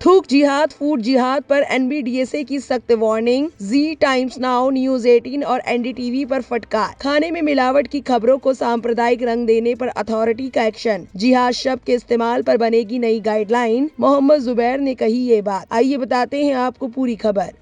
थूक जिहाद, फूड जिहाद पर एनबीडीएसए की सख्त वार्निंग। जी टाइम्स नाउ, न्यूज 18 और एनडीटीवी पर फटकार। खाने में मिलावट की खबरों को सांप्रदायिक रंग देने पर अथॉरिटी का एक्शन। जिहाद शब्द के इस्तेमाल पर बनेगी नई गाइडलाइन। मोहम्मद जुबैर ने कही ये बात। आइए बताते हैं आपको पूरी खबर।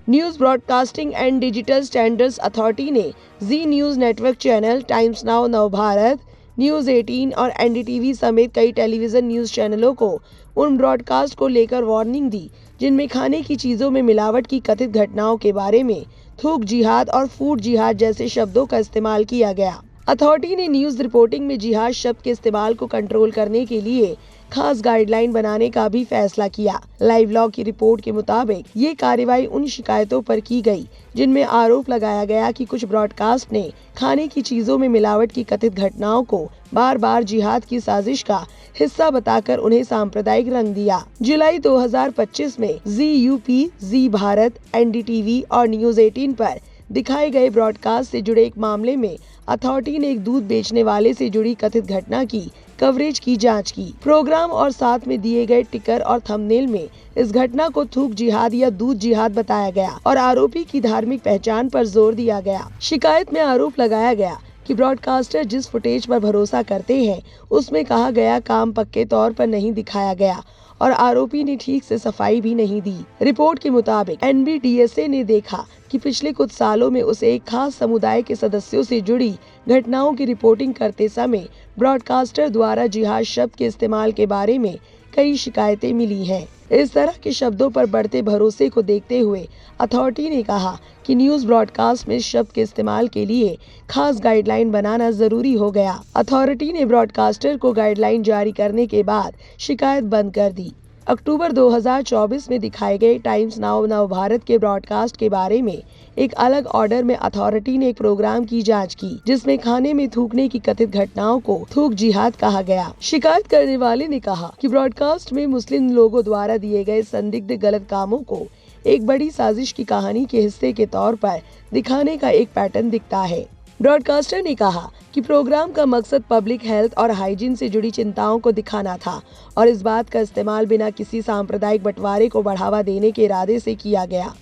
News broadcasting and digital standards authority ने Zee news network channel, Times Now, Navbharat, news 18 और एनडीटीवी समेत कई टेलीविजन न्यूज चैनलों को उन ब्रॉडकास्ट को लेकर वार्निंग दी जिनमें खाने की चीजों में मिलावट की कथित घटनाओं के बारे में थूक जिहाद और फूड जिहाद जैसे शब्दों का इस्तेमाल किया गया। अथॉरिटी ने न्यूज रिपोर्टिंग में जिहाद शब्द के इस्तेमाल को कंट्रोल करने के लिए खास गाइडलाइन बनाने का भी फैसला किया। लाइव लॉग की रिपोर्ट के मुताबिक ये कार्रवाई उन शिकायतों पर की गई जिनमें आरोप लगाया गया कि कुछ ब्रॉडकास्ट ने खाने की चीजों में मिलावट की कथित घटनाओं को बार बार जिहाद की साजिश का हिस्सा बताकर उन्हें सांप्रदायिक रंग दिया। जुलाई 2025 में जी यूपी, जी भारत, एनडीटीवी और न्यूज 18 पर दिखाए गए ब्रॉडकास्ट से जुड़े एक मामले में अथॉरिटी ने एक दूध बेचने वाले से जुड़ी कथित घटना की कवरेज की जांच की। प्रोग्राम और साथ में दिए गए टिकर और थंबनेल में इस घटना को थूक जिहाद या दूध जिहाद बताया गया और आरोपी की धार्मिक पहचान पर जोर दिया गया। शिकायत में आरोप लगाया गया कि ब्रॉडकास्टर जिस फुटेज पर भरोसा करते हैं उसमें कहा गया काम पक्के तौर पर नहीं दिखाया गया और आरोपी ने ठीक से सफाई भी नहीं दी। रिपोर्ट के मुताबिक एनबीडीएसए ने देखा कि पिछले कुछ सालों में उसे एक खास समुदाय के सदस्यों से जुड़ी घटनाओं की रिपोर्टिंग करते समय ब्रॉडकास्टर द्वारा जिहाद शब्द के इस्तेमाल के बारे में कई शिकायतें मिली हैं। इस तरह के शब्दों पर बढ़ते भरोसे को देखते हुए अथॉरिटी ने कहा कि न्यूज ब्रॉडकास्ट में इस शब्द के इस्तेमाल के लिए खास गाइडलाइन बनाना जरूरी हो गया। अथॉरिटी ने ब्रॉडकास्टर को गाइडलाइन जारी करने के बाद शिकायत बंद कर दी। अक्टूबर 2024 में दिखाए गए टाइम्स नाउ नवभारत के ब्रॉडकास्ट के बारे में एक अलग ऑर्डर में अथॉरिटी ने एक प्रोग्राम की जांच की जिसमें खाने में थूकने की कथित घटनाओं को थूक जिहाद कहा गया। शिकायत करने वाले ने कहा कि ब्रॉडकास्ट में मुस्लिम लोगों द्वारा दिए गए संदिग्ध गलत कामों को एक बड़ी साजिश की कहानी के हिस्से के तौर पर दिखाने का एक पैटर्न दिखता है। ब्रॉडकास्टर ने कहा कि प्रोग्राम का मकसद पब्लिक हेल्थ और हाइजीन से जुड़ी चिंताओं को दिखाना था और इस बात का इस्तेमाल बिना किसी सांप्रदायिक बंटवारे को बढ़ावा देने के इरादे से किया गया।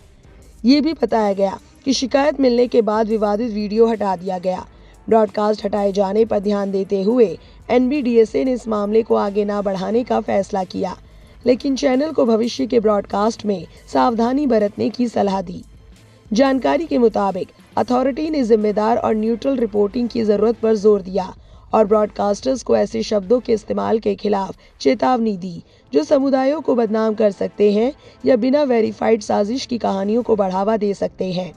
ये भी बताया गया कि शिकायत मिलने के बाद विवादित वीडियो हटा दिया गया। ब्रॉडकास्ट हटाए जाने पर ध्यान देते हुए एनबीडीएसए ने इस मामले को आगे न बढ़ाने का फैसला किया, लेकिन चैनल को भविष्य के ब्रॉडकास्ट में सावधानी बरतने की सलाह दी। जानकारी के मुताबिक अथॉरिटी ने जिम्मेदार और न्यूट्रल रिपोर्टिंग की जरूरत पर जोर दिया और ब्रॉडकास्टर्स को ऐसे शब्दों के इस्तेमाल के खिलाफ चेतावनी दी जो समुदायों को बदनाम कर सकते हैं या बिना वेरीफाइड साजिश की कहानियों को बढ़ावा दे सकते हैं।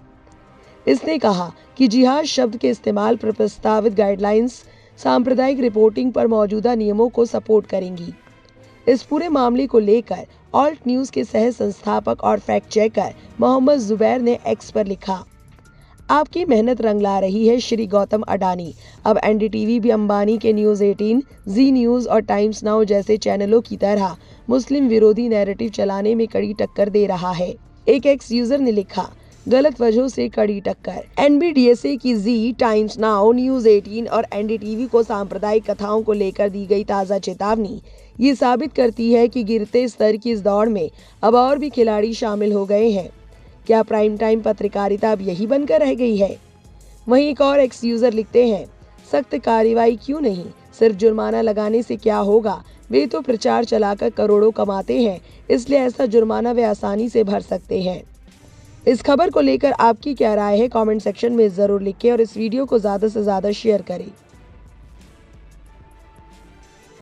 इसने कहा कि जिहाद शब्द के इस्तेमाल पर प्रस्तावित गाइडलाइंस सांप्रदायिक रिपोर्टिंग पर मौजूदा नियमों को सपोर्ट करेंगी। इस पूरे मामले को लेकर ऑल्ट न्यूज के सह संस्थापक और फैक्ट चेकर मोहम्मद जुबैर ने एक्स पर लिखा, आपकी मेहनत रंग ला रही है श्री गौतम अडानी। अब एनडीटीवी भी अंबानी के न्यूज 18, जी न्यूज और टाइम्स नाउ जैसे चैनलों की तरह मुस्लिम विरोधी नैरेटिव चलाने में कड़ी टक्कर दे रहा है। एक एक्स यूजर ने लिखा, गलत वजहों से कड़ी टक्कर। एनबीडीएसए की जी, टाइम्स नाउ, न्यूज 18 और एनडीटीवी को सांप्रदायिक कथाओं को लेकर दी गई ताज़ा चेतावनी ये साबित करती है कि गिरते स्तर की इस दौड़ में अब और भी खिलाड़ी शामिल हो गए हैं। क्या प्राइम टाइम पत्रकारिता अब यही बनकर रह गई है? वहीं एक और एक्स यूजर लिखते हैं, सख्त कार्रवाई क्यों नहीं, सिर्फ जुर्माना लगाने से क्या होगा, वे तो प्रचार चलाकर करोड़ों कमाते हैं, इसलिए ऐसा जुर्माना वे आसानी से भर सकते हैं। इस खबर को लेकर आपकी क्या राय है? कमेंट सेक्शन में जरूर लिखें और इस वीडियो को ज्यादा से ज्यादा शेयर करें।